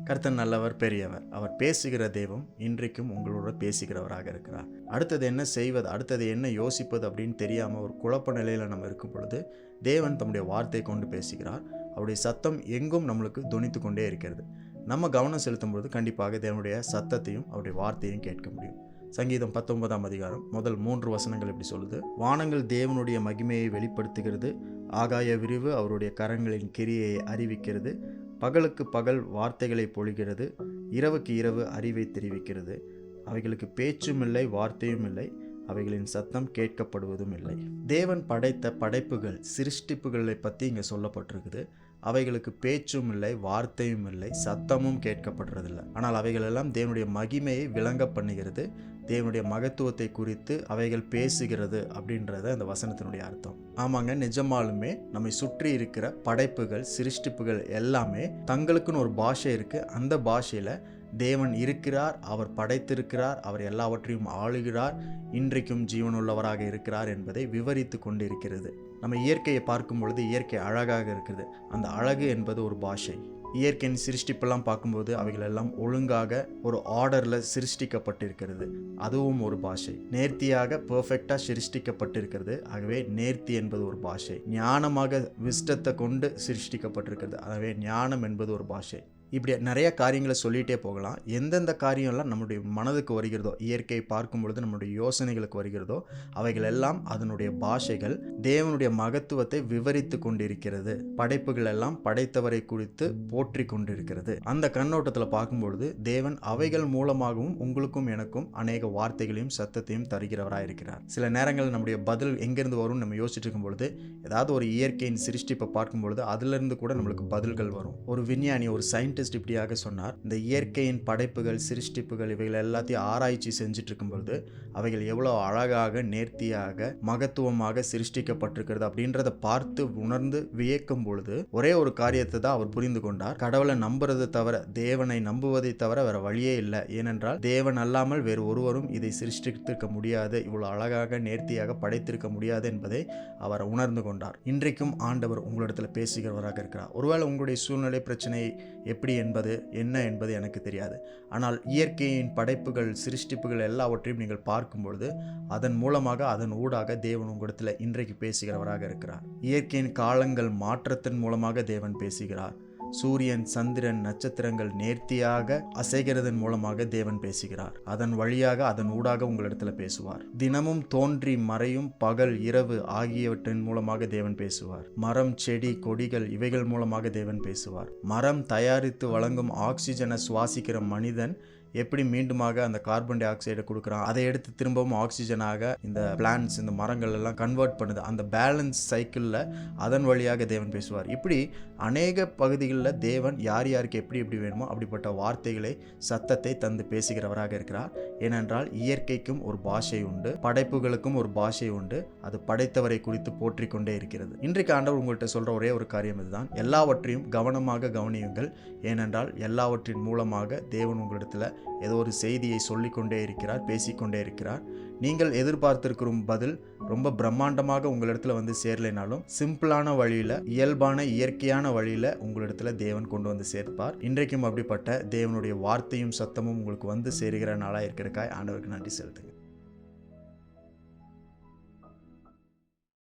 கர்த்தர் நல்லவர், பெரியவர். அவர் பேசுகிற தெய்வம் இன்றைக்கும் உங்களோட பேசுகிறவராக இருக்கிறார். அடுத்தது என்ன செய்வது, அடுத்தது என்ன யோசிப்பது அப்படின்னு தெரியாமல் ஒரு குழப்ப நிலையில் நம்ம இருக்கும் பொழுது தேவன் தம்முடைய வார்த்தையை கொண்டு பேசுகிறார். அவருடைய சத்தம் எங்கும் நம்மளுக்கு தொனித்து கொண்டே இருக்கிறது. நம்ம கவனம் செலுத்தும் பொழுது கண்டிப்பாக தேவனுடைய சத்தத்தையும் அவருடைய வார்த்தையும் கேட்க முடியும். சங்கீதம் 19ஆம் அதிகாரம் முதல் 3 வசனங்கள் இப்படி சொல்லுது: வானங்கள் தேவனுடைய மகிமையை வெளிப்படுத்துகிறது, ஆகாய விரிவு அவருடைய கரங்களின் கிரியையை அறிவிக்கிறது. பகலுக்கு பகல் வார்த்தைகளை பொழிகிறது, இரவுக்கு இரவு அறிவை தெரிவிக்கிறது. அவைகளுக்கு பேச்சும் இல்லை, வார்த்தையும் இல்லை, அவைகளின் சத்தம் கேட்கப்படுவதும் இல்லை. தேவன் படைத்த படைப்புகள், சிருஷ்டிப்புகளை பற்றி இங்கே சொல்லப்பட்டிருக்குது. அவைகளுக்கு பேச்சும் இல்லை, வார்த்தையும் இல்லை, சத்தமும் கேட்கப்படுறதில்லை. ஆனால் அவைகளெல்லாம் தேவனுடைய மகிமையை விளங்க பண்ணுகிறது, தேவனுடைய மகத்துவத்தை குறித்து அவைகள் பேசுகிறது அப்படின்றத அந்த வசனத்தினுடைய அர்த்தம். ஆமாங்க, நிஜமாலுமே நம்மை சுற்றி இருக்கிற படைப்புகள், சிருஷ்டிப்புகள் எல்லாமே தங்களுக்குன்னு ஒரு பாஷை இருக்கு. அந்த பாஷையில தேவன் இருக்கிறார், அவர் படைத்திருக்கிறார், அவர் எல்லாவற்றையும் ஆளுகிறார், இன்றைக்கும் ஜீவனுள்ளவராக இருக்கிறார் என்பதை விவரித்து கொண்டிருக்கிறது. நம்ம இயற்கையை பார்க்கும் பொழுது இயற்கை அழகாக இருக்குது. அந்த அழகு என்பது ஒரு பாஷை. இயற்கையின் சிருஷ்டிப்பெல்லாம் பார்க்கும்போது அவைகள் எல்லாம் ஒழுங்காக ஒரு ஆர்டரில் சிருஷ்டிக்கப்பட்டிருக்கிறது. அதுவும் ஒரு பாஷை. நேர்த்தியாக பெர்ஃபெக்டாக சிருஷ்டிக்கப்பட்டிருக்கிறது. ஆகவே நேர்த்தி என்பது ஒரு பாஷை. ஞானமாக விஸ்டத்தை கொண்டு சிருஷ்டிக்கப்பட்டிருக்கிறது. ஆகவே ஞானம் என்பது ஒரு பாஷை. இப்படி நிறைய காரியங்களை சொல்லிகிட்டே போகலாம். எந்தெந்த காரியம்லாம் நம்முடைய மனதுக்கு வருகிறதோ, இயற்கையை பார்க்கும் பொழுது நம்முடைய யோசனைகளுக்கு வருகிறதோ, அவைகள் எல்லாம் அதனுடைய பாஷைகள் தேவனுடைய மகத்துவத்தை விவரித்து கொண்டிருக்கிறது. படைப்புகள் எல்லாம் படைத்தவரை குறித்து போற்றி கொண்டிருக்கிறது. அந்த கண்ணோட்டத்தில் பார்க்கும்பொழுது தேவன் அவைகள் மூலமாகவும் உங்களுக்கும் எனக்கும் அநேக வார்த்தைகளையும் சத்தத்தையும் தருகிறவராக இருக்கிறார். சில நேரங்கள் நம்முடைய பதில் எங்கிருந்து வரும் நம்ம யோசிச்சுட்டு இருக்கும் பொழுது ஏதாவது ஒரு இயற்கையின் சிருஷ்டிப்பை பார்க்கும் பொழுது அதிலிருந்து கூட நம்மளுக்கு பதில்கள் வரும். ஒரு விஞ்ஞானி, ஒரு சயின்டிஸ்ட் இப்படியாக சொன்னார்: இந்த இயற்கையின் படைப்புகள், சிருஷ்டிப்புகள் இவைகள் எல்லாத்தையும் ஆராய்ச்சி செஞ்சுட்டு இருக்கும் பொழுது அவைகள் எவ்வளவு அழகாக, நேர்த்தியாக, மகத்துவமாக சிருஷ்டிக்கப்பட்டிருக்கிறது அப்படின்றத பார்த்து உணர்ந்து வியக்கும் பொழுது ஒரே ஒரு காரியத்தை தான் அவர் புரிந்து கொண்டார்: கடவுளை நம்புறதை தவிர, தேவனை நம்புவதை தவிர வேற வழியே இல்லை. ஏனென்றால் தேவன் அல்லாமல் வேறு ஒருவரும் இதை சிருஷ்டித்திருக்க முடியாது, இவ்வளவு அழகாக நேர்த்தியாக படைத்திருக்க முடியாது என்பதை அவர் உணர்ந்து கொண்டார். இன்றைக்கும் ஆண்டவர் உங்களிடத்தில் பேசுகிறவராக இருக்கிறார். ஒருவேளை உங்களுடைய சூழ்நிலை, பிரச்சனை எப்படி என்பது என்ன என்பது எனக்கு தெரியாது. ஆனால் இயற்கையின் படைப்புகள், சிருஷ்டிப்புகள் எல்லாவற்றையும் நீங்கள் பார்க்கும் பொழுது அதன் மூலமாக, அதன் ஊடாக தேவன் உங்களிடத்தில் இன்றைக்கு பேசுகிறவராக இருக்கிறார். இயற்கையின் காலங்கள் மாற்றத்தின் மூலமாக தேவன் பேசுகிறார். சூரியன், சந்திரன், நட்சத்திரங்கள் நேர்த்தியாக அசைகிறதன் மூலமாக தேவன் பேசுகிறார். அதன் வழியாக, அதன் ஊடாக உங்களிடத்துல பேசுவார். தினமும் தோன்றி மறையும் பகல், இரவு ஆகியவற்றின் மூலமாக தேவன் பேசுவார். மரம், செடி, கொடிகள் இவைகள் மூலமாக தேவன் பேசுவார். மரம் தயாரித்து வழங்கும் ஆக்சிஜனை சுவாசிக்கிற மனிதன் எப்படி மீண்டுமாக அந்த கார்பன் டை ஆக்சைடை கொடுக்குறான், அதை எடுத்து திரும்பவும் ஆக்சிஜனாக இந்த பிளான்ட்ஸ், இந்த மரங்கள் எல்லாம் கன்வெர்ட் பண்ணுது. அந்த பேலன்ஸ் சைக்கிளில் அதன் வழியாக தேவன் பேசுவார். இப்படி அநேக பகுதிகளில் தேவன் யார் யாருக்கு எப்படி எப்படி வேணுமோ அப்படிப்பட்ட வார்த்தைகளை, சத்தத்தை தந்து பேசுகிறவராக இருக்கிறார். ஏனென்றால் இயற்கைக்கும் ஒரு பாஷை உண்டு, படைப்புகளுக்கும் ஒரு பாஷை உண்டு. அது படைத்தவரை குறித்து போற்றி கொண்டே இருக்கிறது. இன்றைக்கு ஆண்டவர் உங்கள்கிட்ட சொல்கிற ஒரே ஒரு காரியம் இதுதான்: எல்லாவற்றையும் கவனமாக கவனியுங்கள். ஏனென்றால் எல்லாவற்றின் மூலமாக தேவன் உங்களிடத்தில் ஏதோ ஒரு செய்தியை சொல்லிக்கொண்டே இருக்கிறார், பேசிக்கொண்டே இருக்கிறார். நீங்கள் எதிர்பார்த்திருக்கிற பதில் ரொம்ப பிரம்மாண்டமாக உங்களிடத்துல வந்து சேரலைனாலும் சிம்பிளான வழியில, இயல்பான இயற்கையான வழியில உங்களிடத்துல தேவன் கொண்டு வந்து சேர்ப்பார். இன்றைக்கும் அப்படிப்பட்ட தேவனுடைய வார்த்தையும் சத்தமும் உங்களுக்கு வந்து சேருகிற நாளாக இருக்கிறக்காய் ஆண்டவருக்கு நன்றி செலுத்துங்க.